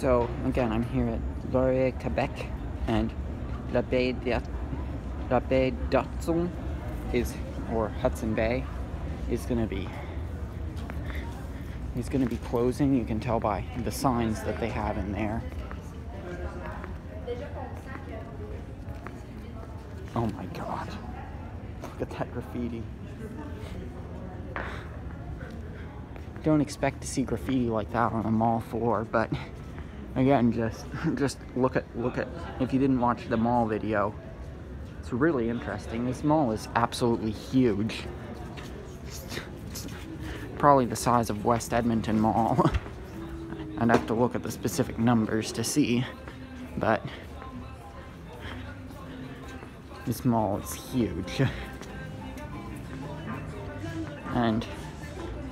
So again, I'm here at Laûrer, Quebec, and Baie d'Hudson is, or Hudson Bay, is gonna be closing. You can tell by the signs that they have in there. Oh my god. Look at that graffiti. Don't expect to see graffiti like that on a mall floor, but again, just look at if you didn't watch the mall video, it's really interesting. This mall is absolutely huge. It's probably the size of West Edmonton Mall. I'd have to look at the specific numbers to see, but this mall is huge. And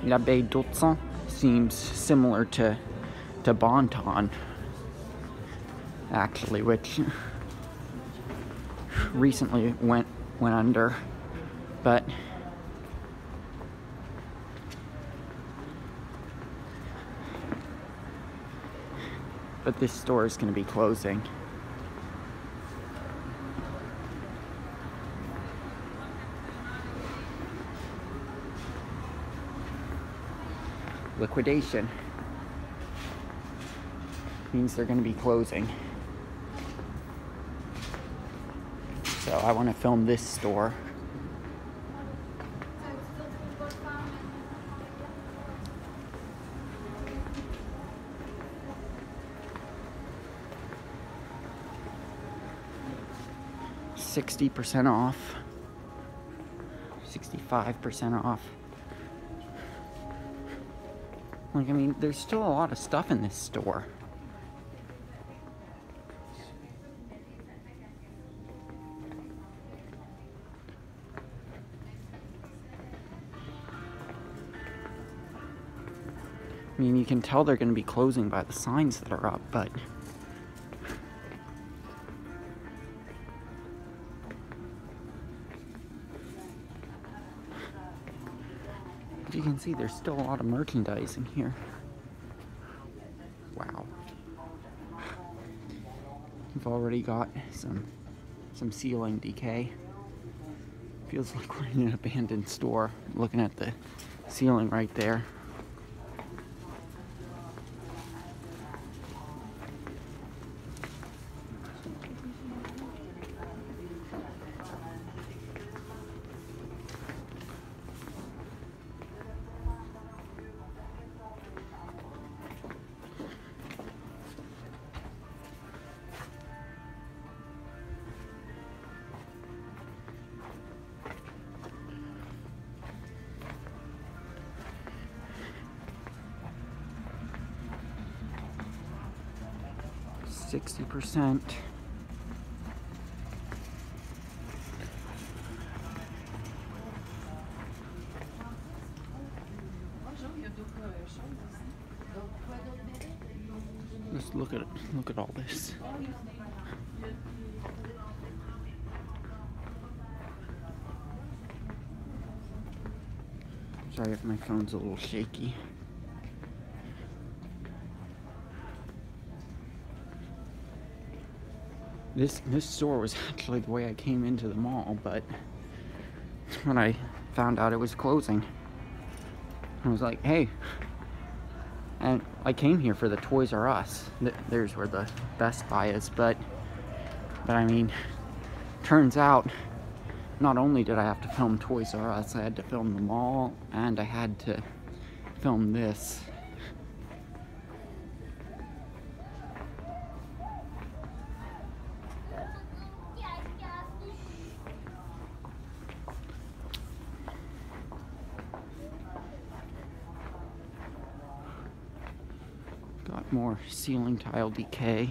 Baie d'Hudson seems similar to Bonton, actually, which recently went under, but this store is going to be closing. Liquidation means they're going to be closing. So I want to film this store. $60% off, 65% off. Like, I mean, there's still a lot of stuff in this store. I mean, you can tell they're going to be closing by the signs that are up, but as you can see, there's still a lot of merchandise in here. Wow. We've already got some ceiling decay. Feels like we're in an abandoned store. Looking at the ceiling right there. %60. Just look at all this. Sorry if my phone's a little shaky. This store was actually the way I came into the mall, but when I found out it was closing, I was like, hey. And I came here for the Toys R Us. There's where the Best Buy is, but I mean, turns out not only did I have to film Toys R Us, I had to film the mall, and I had to film this. Got more ceiling tile decay.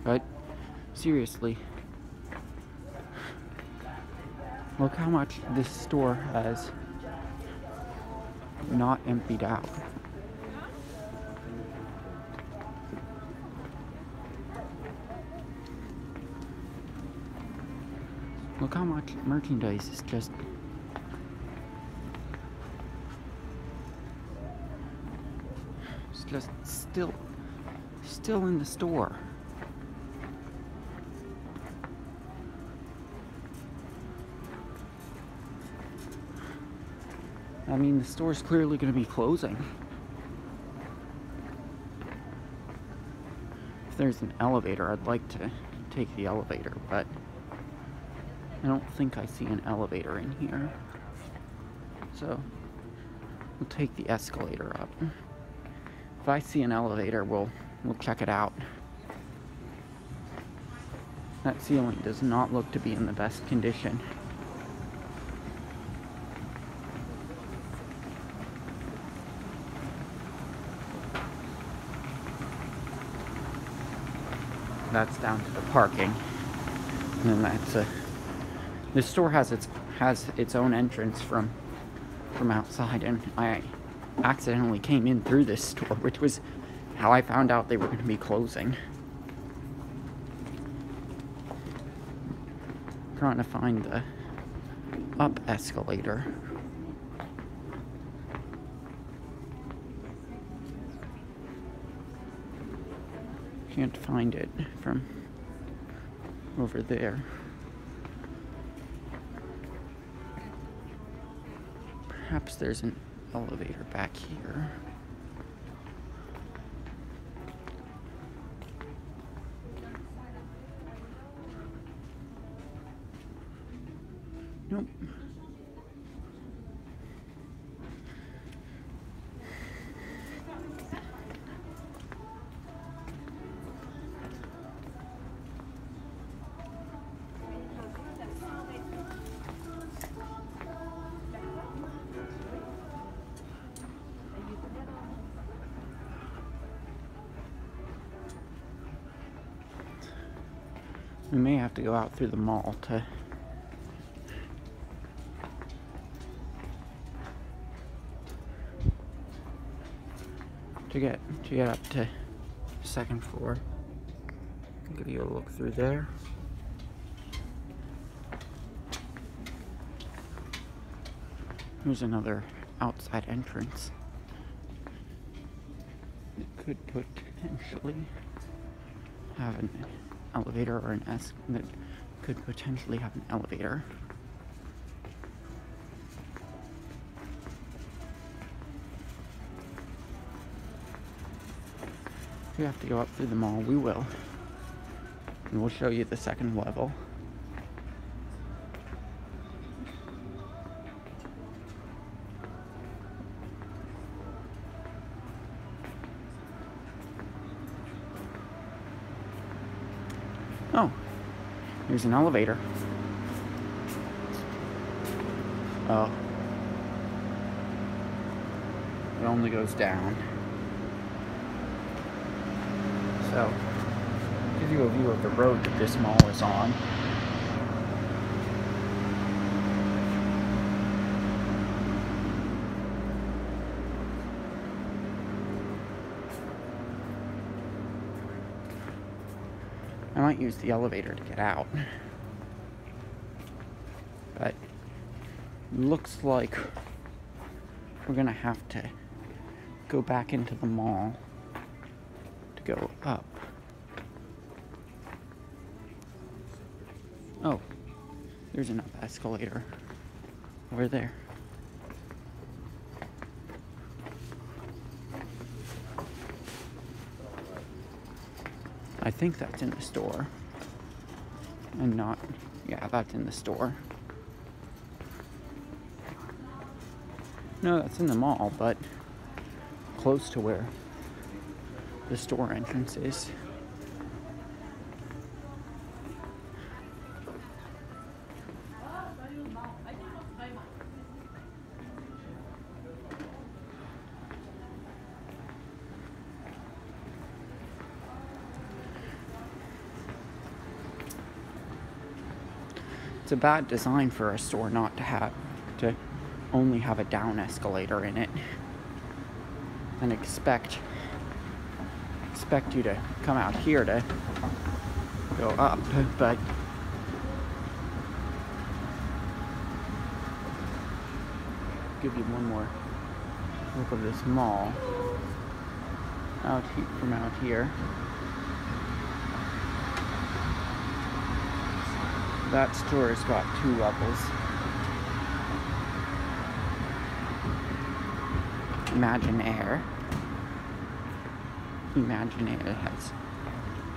But seriously, look how much this store has not emptied out. Look how much merchandise is just still still in the store. I mean, the store's clearly going to be closing. If there's an elevator, I'd like to take the elevator, but I don't think I see an elevator in here. So we'll take the escalator up. If I see an elevator, we'll check it out. That ceiling does not look to be in the best condition. That's down to the parking, and then the store has its own entrance from outside, and I accidentally came in through this store, which was how I found out they were going to be closing. Trying to find the up escalator. Can't find it from over there. Perhaps there's an elevator back here. Nope. We may have to go out through the mall to get up to the second floor. I'll give you a look through there. Here's another outside entrance. It could potentially have an elevator or an that could potentially have an elevator. If we have to go up through the mall, we will. And we'll show you the second level. Oh, here's an elevator. Oh. It only goes down. So, gives you a view of the road that this mall is on. I might use the elevator to get out, but looks like we're gonna have to go back into the mall to go up. Oh, there's an up escalator over there. I think that's in the store. And not, yeah, that's in the store. No, that's in the mall, but close to where the store entrance is. It's a bad design for a store not to only have a down escalator in it and expect you to come out here to go up, but give you one more look of this mall. from out here. That store's got 2 levels. Imaginaire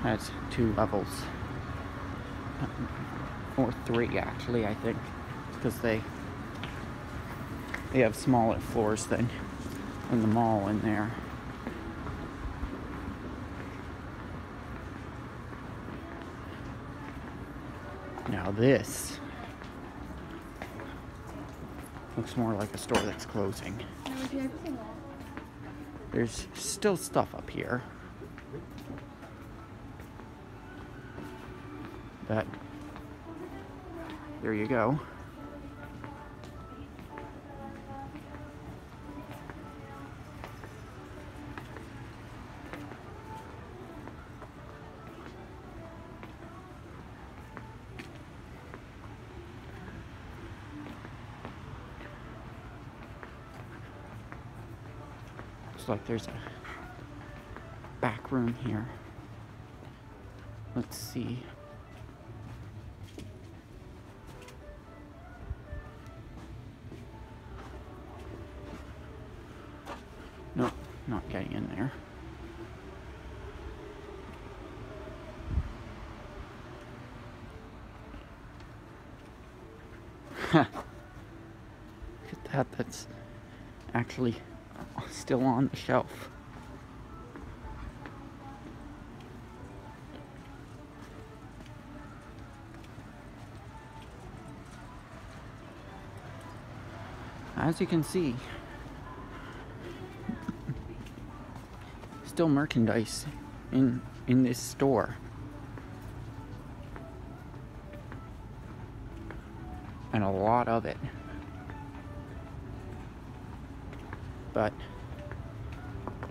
has 2 levels. Or 3 actually, I think. Because they have smaller floors than in the mall in there. Now this looks more like a store that's closing. There's still stuff up here, but there you go. Looks like there's a back room here. Let's see. Nope, not getting in there. Look at that, that's actually still on the shelf. As you can see, still merchandise in this store. And a lot of it. But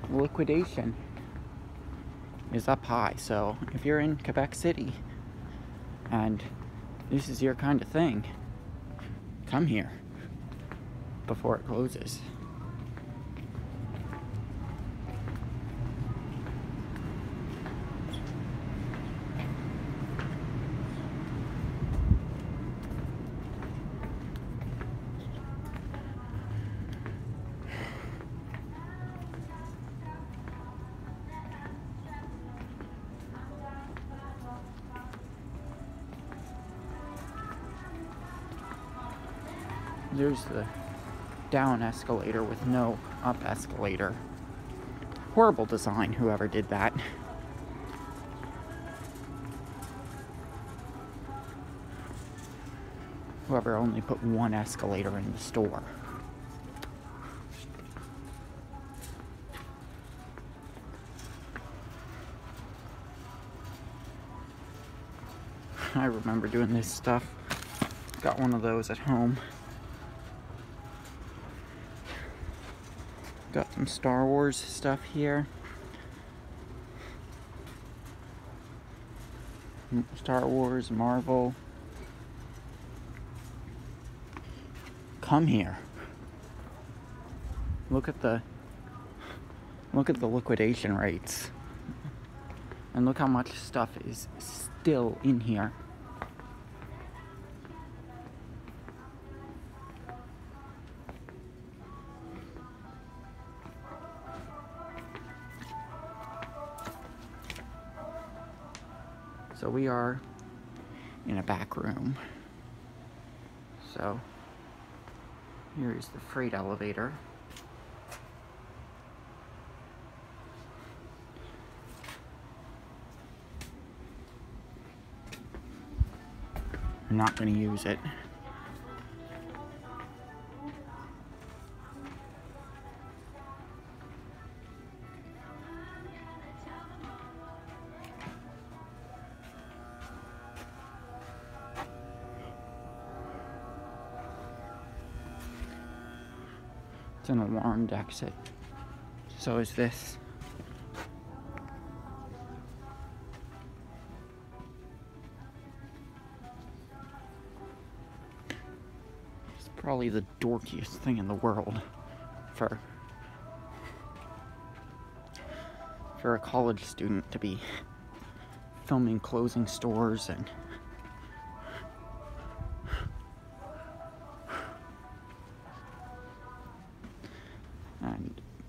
liquidation is up high, so if you're in Quebec City and this is your kind of thing, come here before it closes. There's the down escalator with no up escalator. Horrible design, whoever did that. Whoever only put 1 escalator in the store. I remember doing this stuff. Got one of those at home. Got some Star Wars stuff here. Star Wars, Marvel. Come here. Look at the liquidation rates. And look how much stuff is still in here. So we are in a back room. So here is the freight elevator. I'm not going to use it. It's an alarmed exit. So is this. It's probably the dorkiest thing in the world for for a college student to be filming closing stores and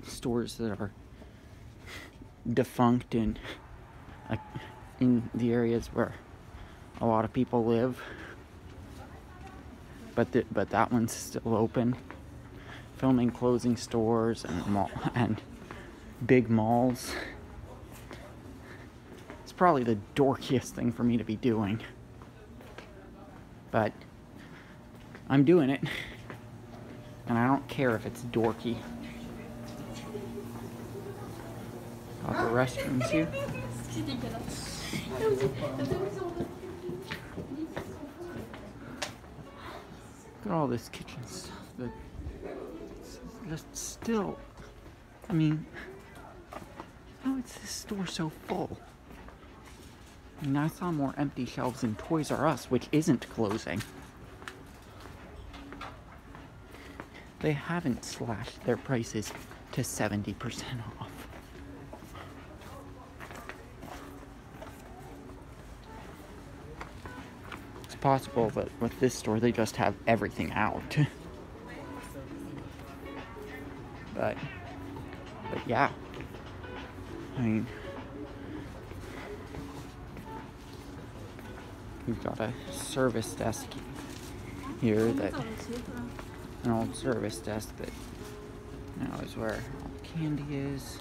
stores that are defunct in the areas where a lot of people live, but that one's still open, filming closing stores and big malls. It's probably the dorkiest thing for me to be doing, but I'm doing it, and I don't care if it's dorky. Got the restrooms here. Look at all this kitchen stuff that just still, I mean, how is this store so full? I mean, I saw more empty shelves in Toys R Us, which isn't closing. They haven't slashed their prices to 70% off. It's possible that with this store they just have everything out. But yeah, I mean, we've got a service desk here, that an old service desk that now is where all the candy is.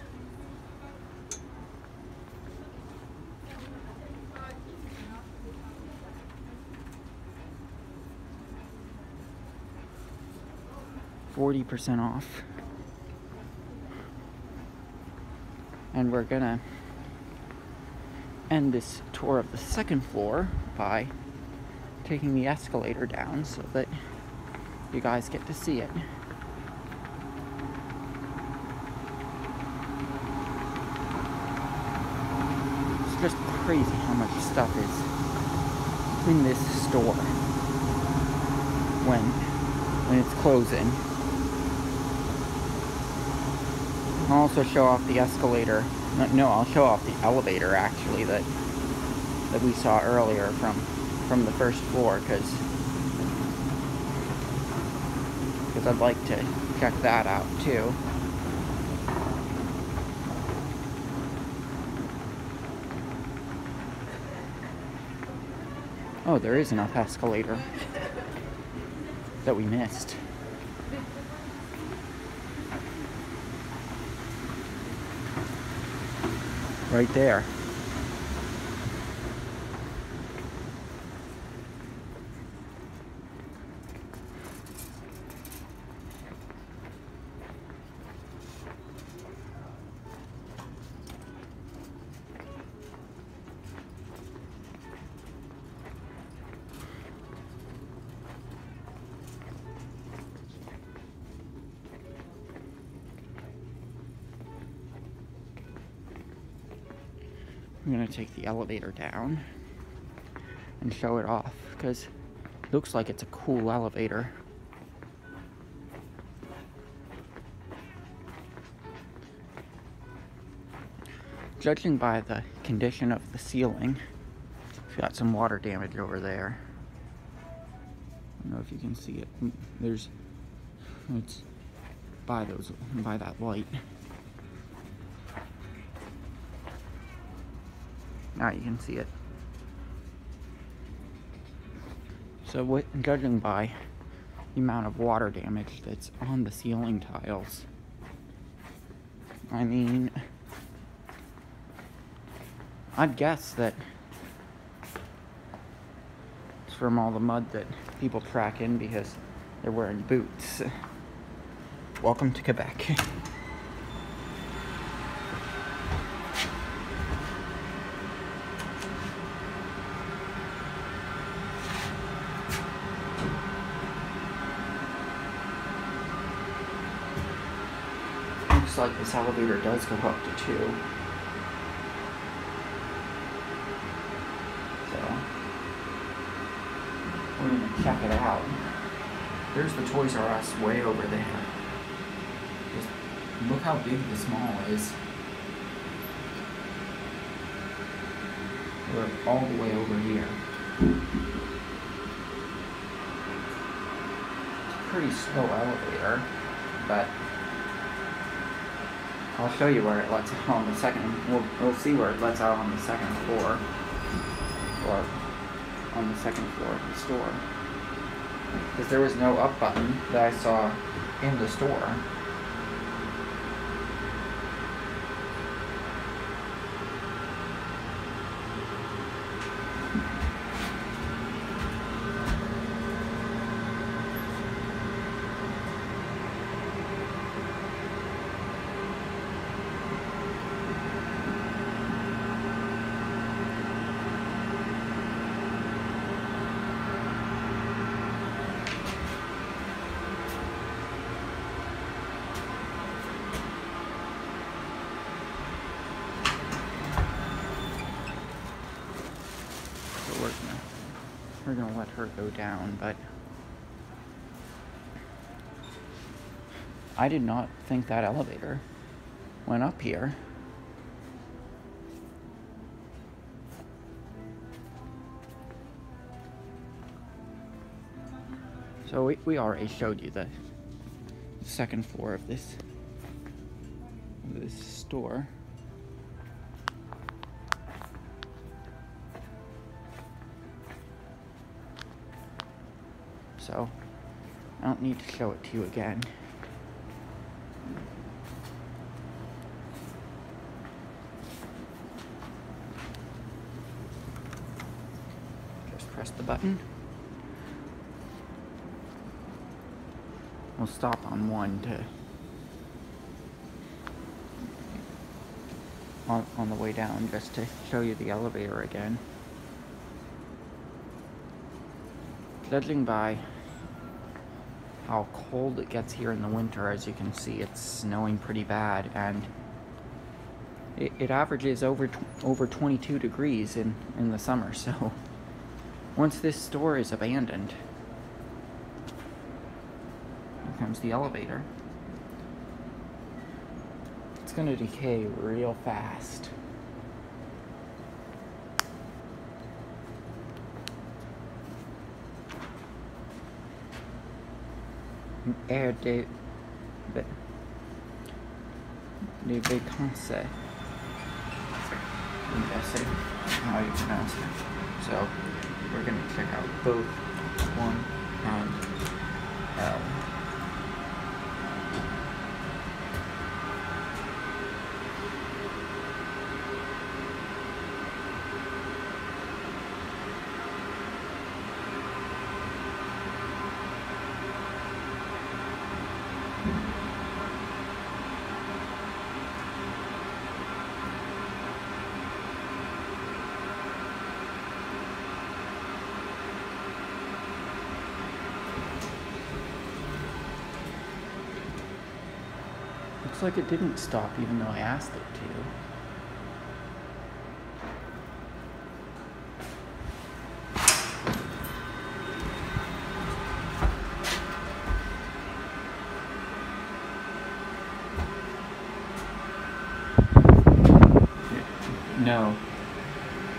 %40 off. And we're gonna end this tour of the second floor by taking the escalator down so that you guys get to see it. It's just crazy how much stuff is in this store when it's closing. I'll also show off the escalator. No, I'll show off the elevator actually that we saw earlier from the first floor, because I'd like to check that out too. Oh, there is enough escalator that we missed. Right there. I'm gonna take the elevator down and show it off, because it looks like it's a cool elevator. Judging by the condition of the ceiling, it's got some water damage over there. I don't know if you can see it. It's by that light. Now you can see it. So judging by the amount of water damage that's on the ceiling tiles, I mean, I'd guess that it's from all the mud that people track in because they're wearing boots. Welcome to Quebec. Looks like this elevator does go up to 2. So, we're going to check it out. There's the Toys R Us way over there. Just look how big this mall is. We're all the way over here. It's a pretty slow elevator, but I'll show you where it lets out on the second. We'll see where it lets out on the second floor, or on the second floor of the store. Because there was no up button that I saw in the store. We're gonna let her go down, but I did not think that elevator went up here. So we already showed you the second floor of this store. So I don't need to show it to you again. Just press the button. We'll stop on one to on the way down, just to show you the elevator again. Judging by how cold it gets here in the winter, as you can see, it's snowing pretty bad, and it averages over 22 degrees in the summer. So once this store is abandoned, here comes the elevator. It's gonna decay real fast. Air de vacances. I'm guessing how you pronounce it. So we're gonna check out both 1 and L. Looks like it didn't stop even though I asked it to. No.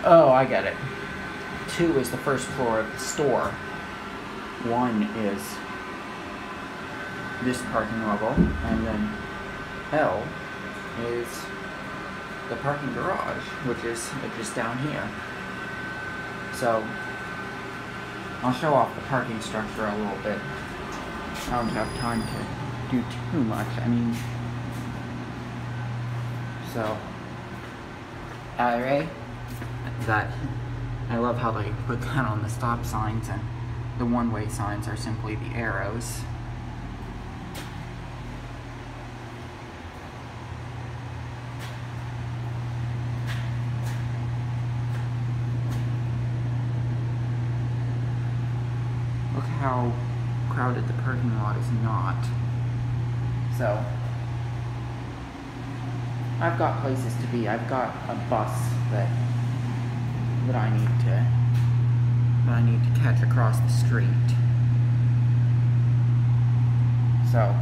Oh, I get it. 2 is the first floor of the store. 1 is this parking level, and then L is the parking garage, which is just down here. So I'll show off the parking structure a little bit. I don't have time to do too much. I mean, so Laûrer, that I love how they put that on the stop signs, and the one-way signs are simply the arrows. Look how crowded the parking lot is not. So I've got places to be. I've got a bus that I need to catch across the street. So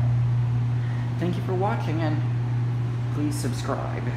thank you for watching, and please subscribe.